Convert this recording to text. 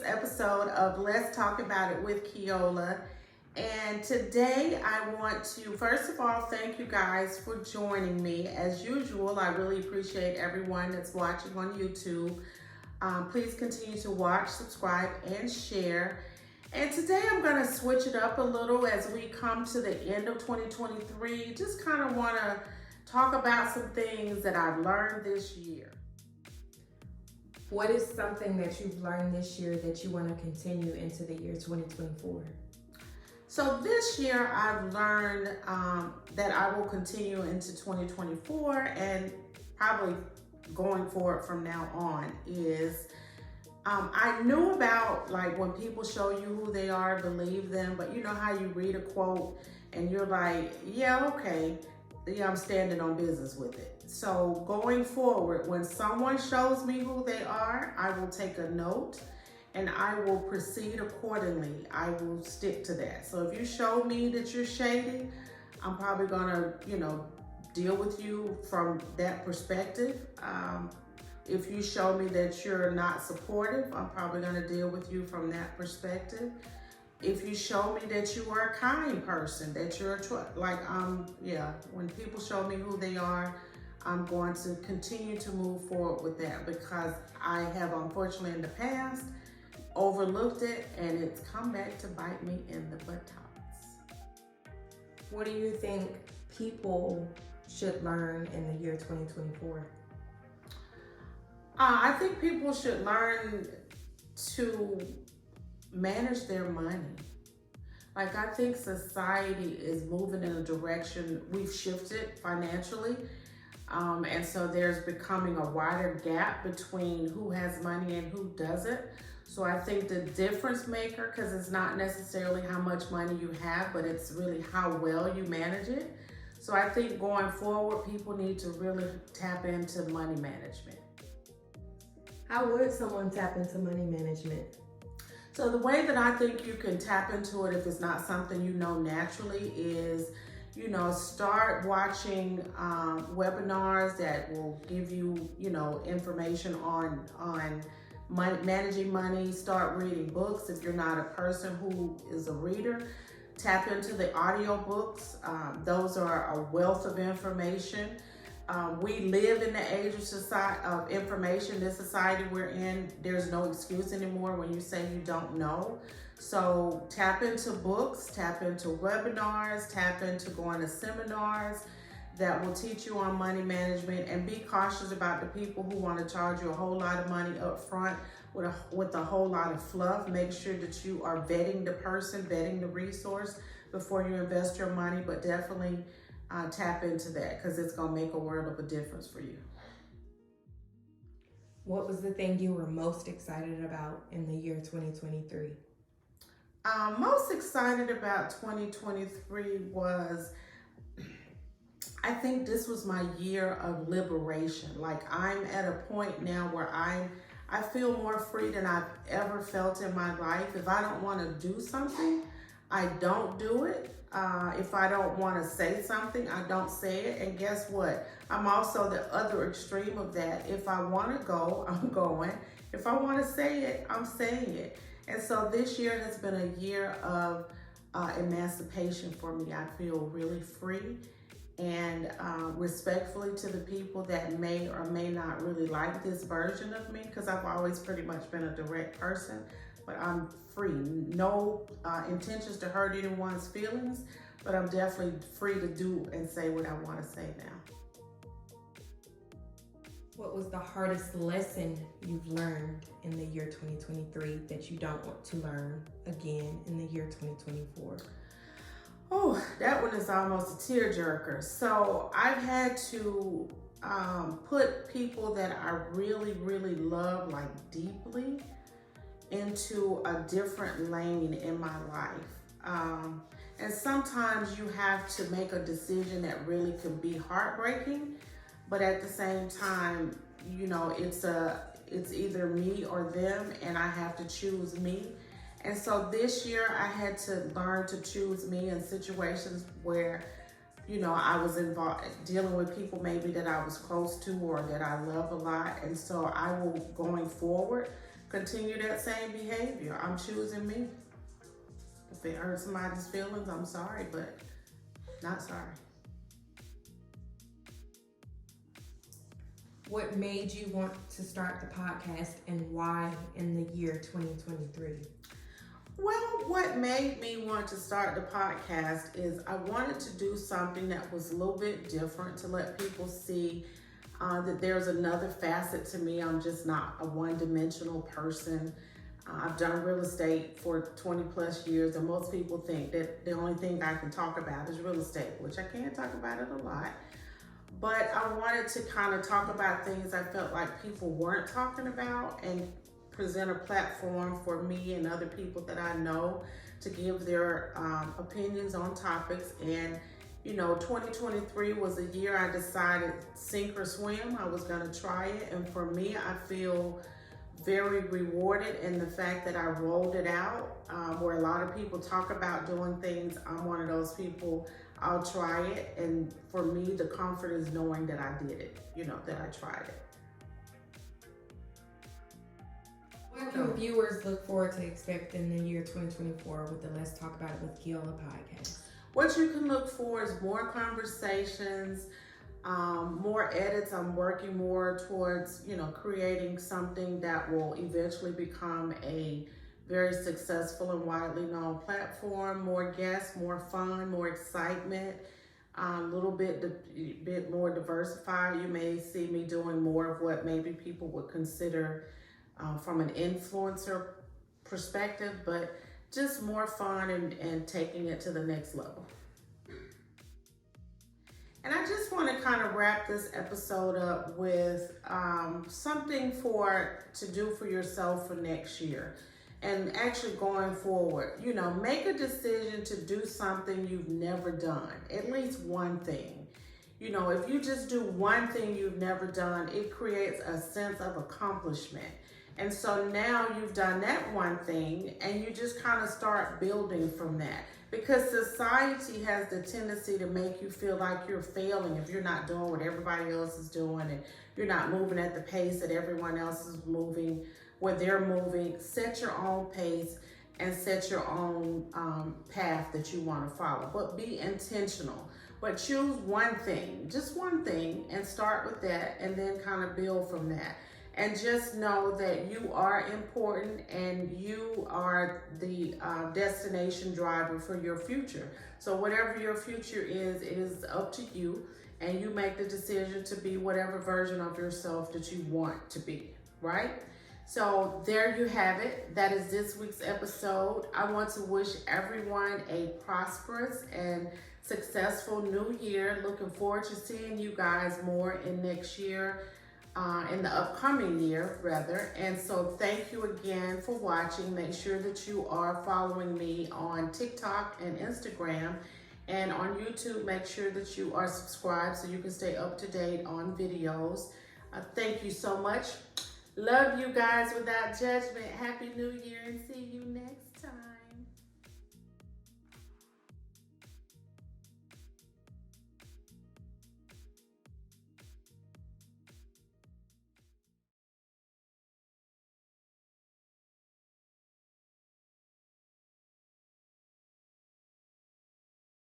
episode of Let's Talk About It with Keola. And today I want to, first of all, thank you guys for joining me. As usual, I really appreciate everyone that's watching on YouTube. Please continue to watch, subscribe, and share. And today I'm going to switch it up a little as we come to the end of 2023. Just kind of want to talk about some things that I've learned this year. What is something that you've learned this year that you want to continue into the year 2024? So this year I've learned that I will continue into 2024 and probably going forward from now on is I knew about like when people show you who they are, believe them, but you know how you read a quote and you're like, yeah, okay, yeah, I'm standing on business with it. So going forward, when someone shows me who they are, I will take a note and I will proceed accordingly. I will stick to that. So if you show me that you're shady, I'm probably gonna, deal with you from that perspective. If you show me that you're not supportive, I'm probably gonna deal with you from that perspective. If you show me that you are a kind person, that you're when people show me who they are, I'm going to continue to move forward with that because I have unfortunately in the past overlooked it and it's come back to bite me in the buttocks. What do you think people should learn in the year 2024? I think people should learn to manage their money. Like I think society is moving in a direction, we've shifted financially. And so there's becoming a wider gap between who has money and who doesn't. So I think the difference maker, because it's not necessarily how much money you have, but it's really how well you manage it. So I think going forward, people need to really tap into money management. How would someone tap into money management? So the way that I think you can tap into it, if it's not something you know naturally, is start watching webinars that will give you, information on money, managing money. Start reading books. If you're not a person who is a reader, tap into the audio books. Those are a wealth of information. We live in the age of information. This society we're in, there's no excuse anymore when you say you don't know. So tap into books, tap into webinars, tap into going to seminars that will teach you on money management, and be cautious about the people who want to charge you a whole lot of money up front with a whole lot of fluff. Make sure that you are vetting the person, vetting the resource before you invest your money, but definitely tap into that because it's going to make a world of a difference for you. What was the thing you were most excited about in the year 2023? Most excited about 2023 was, I think this was my year of liberation. Like I'm at a point now where I feel more free than I've ever felt in my life. If I don't want to do something, I don't do it. If I don't want to say something, I don't say it. And guess what? I'm also the other extreme of that. If I want to go, I'm going. If I want to say it, I'm saying it. And so this year has been a year of emancipation for me. I feel really free, and respectfully to the people that may or may not really like this version of me, because I've always pretty much been a direct person, but I'm free. No intentions to hurt anyone's feelings, but I'm definitely free to do and say what I want to say now. What was the hardest lesson you've learned in the year 2023 that you don't want to learn again in the year 2024? Oh, that one is almost a tearjerker. So I've had to put people that I really, really love, like deeply, into a different lane in my life. And sometimes you have to make a decision that really can be heartbreaking, but at the same time, it's either me or them, and I have to choose me. And so this year I had to learn to choose me in situations where, I was involved dealing with people maybe that I was close to or that I love a lot. And so I will, going forward, continue that same behavior. I'm choosing me. If it hurts somebody's feelings, I'm sorry, but not sorry. What made you want to start the podcast and why in the year 2023? Well, what made me want to start the podcast is I wanted to do something that was a little bit different to let people see that there's another facet to me. I'm just not a one-dimensional person. I've done real estate for 20 plus years, and most people think that the only thing I can talk about is real estate, which I can talk about it a lot. But I wanted to kind of talk about things I felt like people weren't talking about and present a platform for me and other people that I know to give their opinions on topics. And 2023 was a year I decided sink or swim. I was gonna try it, and for me, I feel very rewarded in the fact that I rolled it out. Where a lot of people talk about doing things, I'm one of those people. I'll try it, and for me, the comfort is knowing that I did it. That I tried it. What can viewers look forward to expect in the year 2024 with the Let's Talk About It with Keola podcast? What you can look for is more conversations, more edits. I'm working more towards, creating something that will eventually become a very successful and widely known platform. More guests, more fun, more excitement, a little bit more diversified. You may see me doing more of what maybe people would consider from an influencer perspective, but just more fun and taking it to the next level. And I just want to kind of wrap this episode up with something to do for yourself for next year and actually going forward. Make a decision to do something you've never done, at least one thing. If you just do one thing you've never done, it creates a sense of accomplishment. And so now you've done that one thing and you just kind of start building from that. Because society has the tendency to make you feel like you're failing if you're not doing what everybody else is doing and you're not moving at the pace that everyone else is moving, where they're moving. Set your own pace and set your own path that you want to follow. But be intentional. But choose one thing, just one thing, and start with that and then kind of build from that. And just know that you are important and you are the destination driver for your future. So whatever your future is, it is up to you, and you make the decision to be whatever version of yourself that you want to be, right? So there you have it. That is this week's episode. I want to wish everyone a prosperous and successful new year. Looking forward to seeing you guys more in next year. In the upcoming year, rather. And so thank you again for watching. Make sure that you are following me on TikTok and Instagram. And on YouTube, make sure that you are subscribed so you can stay up to date on videos. Thank you so much. Love you guys without judgment. Happy New Year, and see you